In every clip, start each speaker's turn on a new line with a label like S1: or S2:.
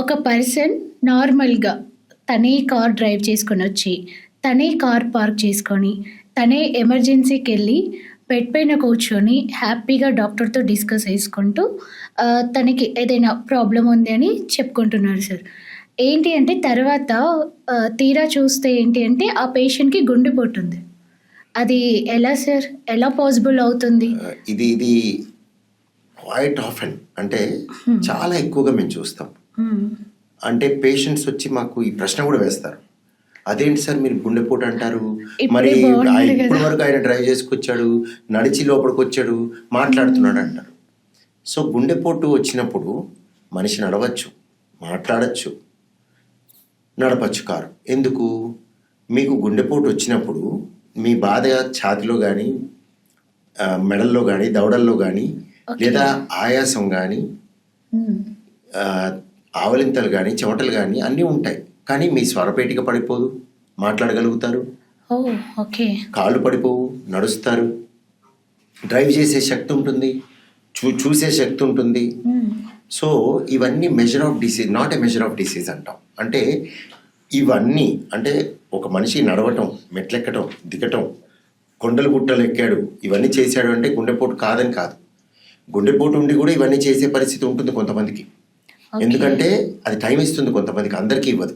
S1: ఒక పర్సన్ నార్మల్‌గా తనే కార్ డ్రైవ్ చేసుకొనొచ్చి, తనే కార్ పార్క్ చేసుకొని, తనే ఎమర్జెన్సీకెళ్ళి బెడ్ పైన కూర్చొని హ్యాపీగా డాక్టర్‌తో డిస్కస్ చేసుకుంటూ తనకి ఏదైనా ప్రాబ్లమ్ ఉంది అని చెప్పుకుంటున్నారు సార్. ఏంటి అంటే తర్వాత తీరా చూస్తే ఏంటి అంటే ఆ పేషెంట్‌కి గుండెపోటుంది. అది ఎలా సార్? ఎలా పాసిబుల్ అవుతుంది?
S2: ఇది క్వైట్ ఆఫెన్ అంటే చాలా ఎక్కువగా మేము చూస్తాం.
S1: హ్మ్.
S2: అంటే పేషెంట్స్ వచ్చి మాకు ఈ ప్రశ్న కూడా వేస్తారు. అదేంటి సార్ మీరు గుండెపోటు అంటారు, మరి
S1: ఇప్పుడే బాగున్నారు
S2: ఇప్పటి
S1: గదా!
S2: వరకు ఆయన డ్రైవ్ చేసుకొచ్చాడు, నడిచి లోపలికి వచ్చాడు, మాట్లాడుతున్నాడు అంటారు. సో గుండెపోటు వచ్చినప్పుడు మనిషి నడవచ్చు, మాట్లాడచ్చు, నడపచ్చు కారు. ఎందుకు? మీకు గుండెపోటు వచ్చినప్పుడు మీ బాధ ఛాతిలో కానీ, మెడల్లో కానీ, దవడల్లో కానీ,
S1: ఓకే.
S2: లేదా ఆయాసం కానీ,
S1: హ్మ్.
S2: ఆవలింతలు కానీ, చెమటలు కానీ అన్నీ ఉంటాయి. కానీ మీ స్వరపేటిక పడిపోదు, మాట్లాడగలుగుతారు,
S1: ఓహ్! ఓకే.
S2: కాళ్ళు పడిపోవు, నడుస్తారు, డ్రైవ్ చేసే శక్తి ఉంటుంది, చూసే శక్తి ఉంటుంది.
S1: హ్మ్.
S2: సో ఇవన్నీ measure of disease, not a measure of disease అంటాం. అంటే ఇవన్నీ అంటే ఒక మనిషి నడవటం, మెట్లెక్కటం, దిగటం, కొండలు గుట్టలు ఎక్కాడు, ఇవన్నీ చేశాడు అంటే గుండెపోటు కాదని కాదు. గుండెపోటు ఉండి కూడా ఇవన్నీ చేసే పరిస్థితి ఉంటుంది కొంతమందికి.
S1: ఓకే.
S2: ఎందుకంటే అది టైం ఇస్తుంది కొంతమందికి, అందరికీ ఇవ్వదు.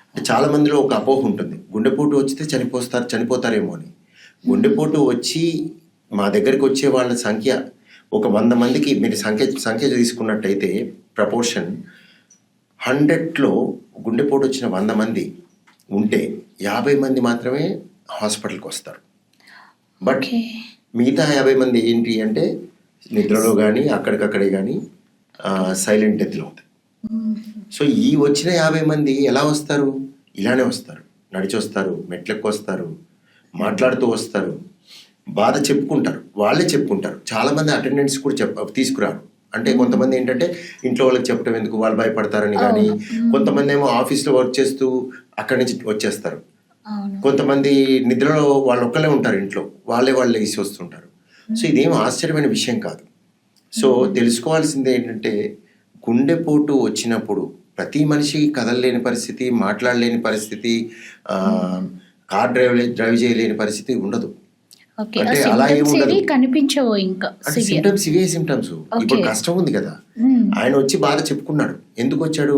S2: అంటే చాలా మందిలో ఒక అపోహ ఉంటుంది, గుండెపోటు వచ్చితే చనిపోతారేమో అని. గుండెపోటు వచ్చి మా దగ్గరికి వచ్చే వాళ్ళ సంఖ్య ఒక 100 మందికి మీరు సంఖ్య తీసుకున్నట్టయితే ప్రపోర్షన్ 100లో గుండెపోటు వచ్చిన 100 మంది ఉంటే 50 మంది మాత్రమే హాస్పిటల్కి వస్తారు. But
S1: okay.
S2: మిగతా 50 మంది ఏంటి అంటే నిద్రలో కానీ అక్కడికక్కడే కానీ సైలెంట్ డెత్లు అవుతాయి.
S1: హ్మ్.
S2: సో ఈ వచ్చిన 50 మంది ఎలా వస్తారు? ఇలానే వస్తారు, నడిచి వస్తారు, మెట్లెక్కి వస్తారు, మాట్లాడుతూ వస్తారు, బాధ చెప్పుకుంటారు, వాళ్ళే చెప్పుకుంటారు. చాలామంది అటెండెన్స్ కూడా తీసుకురారు. అంటే కొంతమంది ఏంటంటే ఇంట్లో వాళ్ళకి చెప్పడం ఎందుకు, వాళ్ళు భయపడతారని కానీ,
S1: అవును. హ్మ్.
S2: కొంతమంది ఏమో ఆఫీస్లో వర్క్ చేస్తూ అక్కడి నుంచి వచ్చేస్తారు,
S1: అవును.
S2: కొంతమంది నిద్రలో వాళ్ళు ఒక్కలే ఉంటారు ఇంట్లో, వాళ్ళే లేచి వస్తుంటారు. సో ఇదేం ఆశ్చర్యమైన విషయం కాదు. సో తెలుసుకోవాల్సింది ఏంటంటే గుండెపోటు వచ్చినప్పుడు ప్రతి మనిషి కదలలేని పరిస్థితి, మాట్లాడలేని పరిస్థితి, కార్ డ్రైవ్ చేయలేని పరిస్థితి ఉండదు.
S1: ఓకే. ఆ
S2: అంటే అలా ఏమి
S1: సింప్టమ్స్
S2: ఉండదు.
S1: ఏవి కనిపించవు ఇంకా
S2: అంటే
S1: సివియర్.
S2: సిమ్టమ్స్ ఇవే సిమ్టమ్స్. ఇప్పుడు
S1: ఓకే.
S2: కష్టం ఉంది కదా,
S1: హ్మ్.
S2: ఆయన వచ్చి బాధ చెప్పుకున్నాడు. ఎందుకు వచ్చాడు?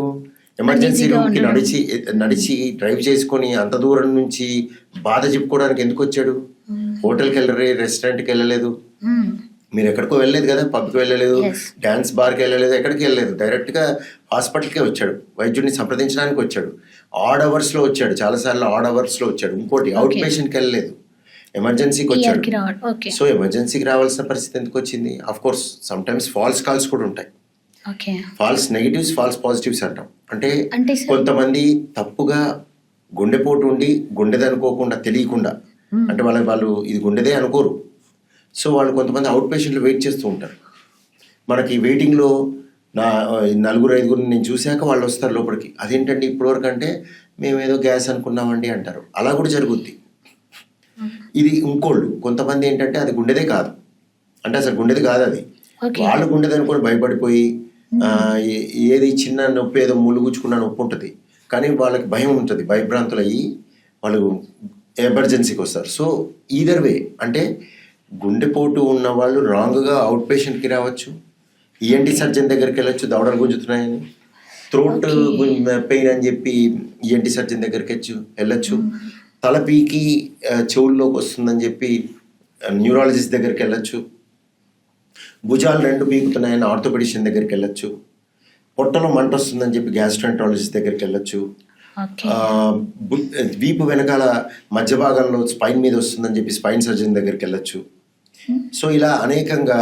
S2: ఎమర్జెన్సీ
S1: అన్‌ఈజీగా
S2: రూమ్కి
S1: ఉండడం.
S2: నడిచి డ్రైవ్ చేసుకొని అంత దూరం నుంచి బాధ చెప్పుకోవడానికి ఎందుకు వచ్చాడు?
S1: హ్మ్.
S2: హోటల్కి వెళ్ళరే, రెస్టారెంట్కి వెళ్ళలేదు,
S1: హ్మ్.
S2: మీరు ఎక్కడికో వెళ్ళలేదు కదా, పబ్కి వెళ్ళలేదు,
S1: యెస్.
S2: డ్యాన్స్ బార్కి వెళ్ళలేదు, ఎక్కడికి వెళ్ళలేదు, డైరెక్ట్గా హాస్పిటల్కే వచ్చాడు, వైద్యుడిని సంప్రదించడానికి వచ్చాడు. ఆడ్ అవర్స్లో వచ్చాడు, చాలాసార్లు ఆడ్ అవర్స్లో వచ్చాడు. ఇంకోటి అవుట్
S1: ఓకే.
S2: పేషెంట్కి వెళ్ళలేదు, ఎమర్జెన్సీకి వచ్చాడు.
S1: టీఆర్‌కి రావడం. ఓకే.
S2: సో ఎమర్జెన్సీకి రావాల్సిన పరిస్థితి ఎందుకు వచ్చింది? Of course sometimes false calls కూడా ఉంటాయి.
S1: Okay.
S2: False negatives, false positives అంటాం. అంటే
S1: అంటే సార్
S2: కొంతమంది తప్పుగా గుండెపోటు ఉండి గుండెది అనుకోకుండా, తెలియకుండా,
S1: హ్మ్.
S2: అంటే వాళ్ళు ఇది గుండెదే అనుకోరు. సో వాళ్ళు కొంతమంది అవుట్ పేషెంట్లు వెయిట్ చేస్తూ ఉంటారు. మనకి వెయిటింగ్లో నలుగురు ఐదుగురు నేను చూశాక వాళ్ళు వస్తారు లోపలికి. అదేంటండి ఇప్పటివరకు అంటే మేము ఏదో గ్యాస్ అనుకున్నామండి అంటారు. అలా కూడా జరుగుద్ది. ఇది ఇంకోళ్ళు కొంతమంది ఏంటంటే అది గుండెదే కాదు, అంటే అసలు గుండెది కాదు అది,
S1: ఓకే.
S2: వాళ్ళు గుండెది అనుకొని భయపడిపోయి ఏది చిన్న నొప్పి, ఏదో ములుగుచ్చుకున్న నొప్పి ఉంటుంది, కానీ వాళ్ళకి భయం ఉంటుంది, భయభ్రాంతులు అయ్యి వాళ్ళు ఎమర్జెన్సీకి వస్తారు. సో ఈదర్ వే అంటే గుండెపోటు ఉన్న వాళ్ళు రాంగ్గా అవుట్ పేషెంట్కి రావచ్చు, ఈఎన్టీ సర్జన్ దగ్గరికి వెళ్ళొచ్చు, దవడలు గుంజుతున్నాయని, థ్రోట్
S1: ఓకే.
S2: పెయిన్ అని చెప్పి ఈఎన్టీ సర్జన్ దగ్గరికి వెళ్ళొచ్చు, తల పీకి చెవుల్లోకి వస్తుందని చెప్పి న్యూరాలజిస్ట్ దగ్గరికి వెళ్ళొచ్చు, భుజాలు 2 పీకుతున్నాయని ఆర్థోపెడిషియన్ దగ్గరికి వెళ్ళొచ్చు, పొట్టలో మంట వస్తుందని చెప్పి గ్యాస్ట్రాంట్రాలజిస్ట్ దగ్గరికి వెళ్ళొచ్చు,
S1: ఓకే.
S2: వీపు వెనకాల మధ్య భాగంలో స్పైన్ మీద వస్తుందని చెప్పి స్పైన్ సర్జన్ దగ్గరికి వెళ్ళొచ్చు. సో ఇలా అనేకంగా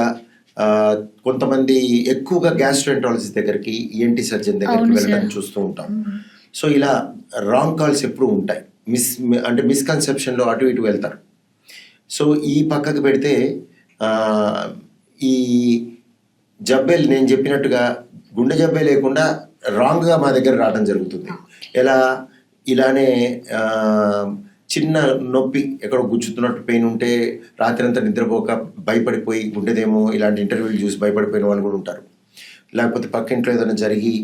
S2: కొంతమంది ఎక్కువగా గ్యాస్ట్రాంట్రాలజిస్ట్ దగ్గరికి, ఈఎన్టీ సర్జన్ దగ్గరికి
S1: అవును
S2: వెళ్ళడం
S1: సార్.
S2: చూస్తూ ఉంటాం. సో ఇలా రాంగ్ కాల్స్ ఎప్పుడూ ఉంటాయి, అంటే మిస్కన్సెప్షన్లో అటు ఇటు వెళ్తారు. సో ఈ పక్కకు పెడితే ఈ జబ్బేలు నేను చెప్పినట్టుగా గుండె జబ్బే లేకుండా రాంగ్గా మా దగ్గర రావడం జరుగుతుంది. ఎలా? ఇలానే చిన్న నొప్పి, ఎక్కడో గుచ్చుతున్నట్టు పెయిన్ ఉంటే రాత్రి అంతా నిద్రపోక భయపడిపోయి గుండెదేమో ఇలాంటి ఇంటర్వ్యూలు చూసి భయపడిపోయిన వాళ్ళు కూడా ఉంటారు. లేకపోతే పక్కింట్లో ఏదైనా జరిగి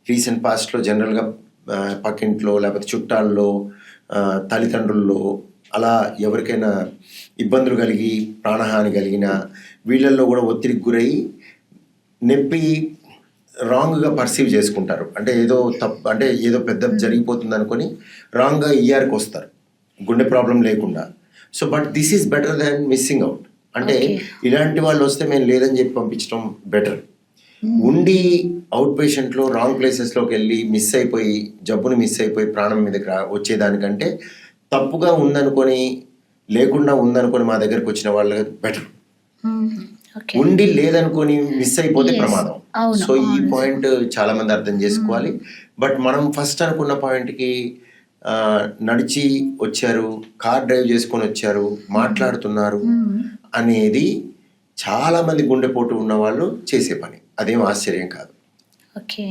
S2: రీసెంట్ పాస్ట్లో జనరల్గా పక్కింట్లో లేకపోతే చుట్టాల్లో తల్లిదండ్రుల్లో అలా ఎవరికైనా ఇబ్బందులు కలిగి ప్రాణహాని కలిగిన వీళ్ళల్లో కూడా ఒత్తిడికి గురై నొప్పి రాంగ్గా పర్సీవ్ చేసుకుంటారు. అంటే ఏదో తప్పు, అంటే ఏదో పెద్ద జరిగిపోతుంది అనుకొని రాంగ్గా ఈఆర్కి వస్తారు గుండె ప్రాబ్లం లేకుండా. So but this is better than missing out. అంటే ఇలాంటి వాళ్ళు వస్తే మేము లేదని చెప్పి పంపించడం బెటర్. ఉండి అవుట్ పేషెంట్లో రాంగ్ ప్లేసెస్లోకి వెళ్ళి మిస్ అయిపోయి జబ్బుని మిస్ అయిపోయి ప్రాణం మీదకి వచ్చేదానికంటే తప్పుగా ఉందనుకొని లేకుండా ఉందనుకొని మా దగ్గరకు వచ్చిన వాళ్ళు బెటర్. ఉండి లేదనుకొని మిస్ అయిపోతే ప్రమాదం. సో ఈ పాయింట్ చాలా మంది అర్థం చేసుకోవాలి. బట్ మనం ఫస్ట్ అనుకున్న పాయింట్కి నడిచి వచ్చారు, కార్ డ్రైవ్ చేసుకొని వచ్చారు, మాట్లాడుతున్నారు అనేది చాలా మంది గుండెపోటు ఉన్న వాళ్ళు చేసే పని. అదేం ఆశ్చర్యం కాదు.
S1: ఓకే.